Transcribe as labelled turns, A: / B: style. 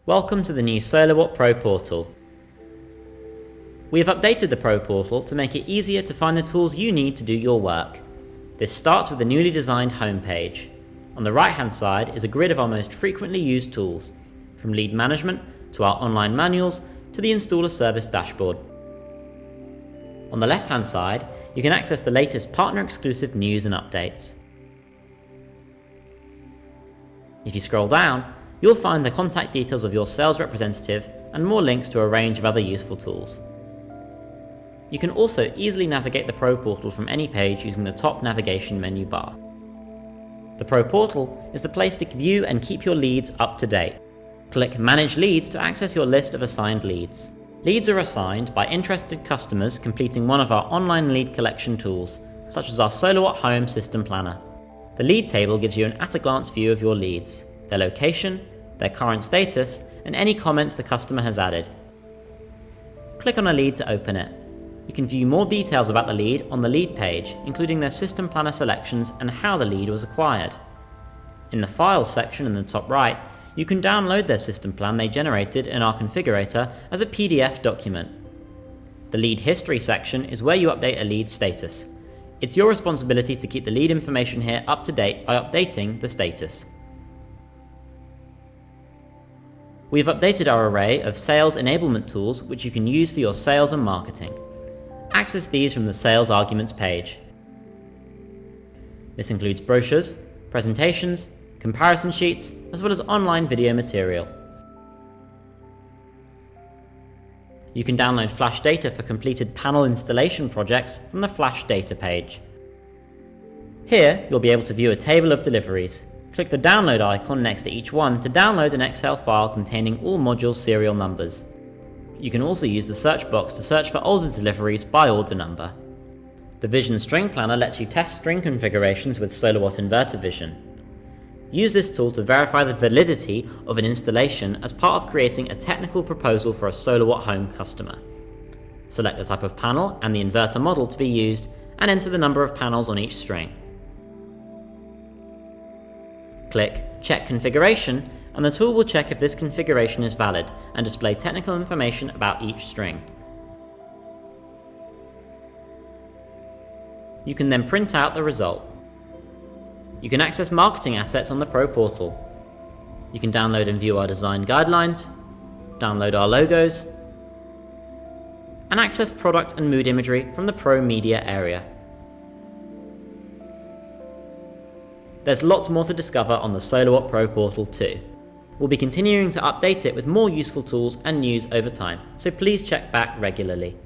A: Welcome to the new SOLARWATT Pro portal. We have updated the Pro portal to make it easier to find the tools you need to do your work. This starts with the newly designed homepage. On the right hand side is a grid of our most frequently used tools, from lead management to our online manuals to the installer service dashboard. On the left hand side you can access the latest partner exclusive news and updates. If you scroll down, you'll find the contact details of your sales representative and more links to a range of other useful tools. You can also easily navigate the Pro portal from any page using the top navigation menu bar. The Pro portal is the place to view and keep your leads up to date. Click Manage Leads to access your list of assigned leads. Leads are assigned by interested customers completing one of our online lead collection tools, such as our SOLARWATT Home System Planner. The lead table gives you an at-a-glance view of your leads, their location, their current status, and any comments the customer has added. Click on a lead to open it. You can view more details about the lead on the lead page, including their system planner selections and how the lead was acquired. In the Files section in the top right, you can download their system plan they generated in our configurator as a PDF document. The Lead History section is where you update a lead status. It's your responsibility to keep the lead information here up to date by updating the status. We have updated our array of sales enablement tools which you can use for your sales and marketing. Access these from the Sales Arguments page. This includes brochures, presentations, comparison sheets, as well as online video material. You can download flash data for completed panel installation projects from the Flash Data page. Here you'll be able to view a table of deliveries. Click the download icon next to each one to download an Excel file containing all module serial numbers. You can also use the search box to search for older deliveries by order number. The Vision String Planner lets you test string configurations with SOLARWATT Inverter Vision. Use this tool to verify the validity of an installation as part of creating a technical proposal for a SOLARWATT Home customer. Select the type of panel and the inverter model to be used and enter the number of panels on each string. Click Check Configuration and the tool will check if this configuration is valid and display technical information about each string. You can then print out the result. You can access marketing assets on the Pro portal. You can download and view our design guidelines, download our logos, and access product and mood imagery from the Pro Media area. There's lots more to discover on the SOLARWATT Pro portal too. We'll be continuing to update it with more useful tools and news over time, so please check back regularly.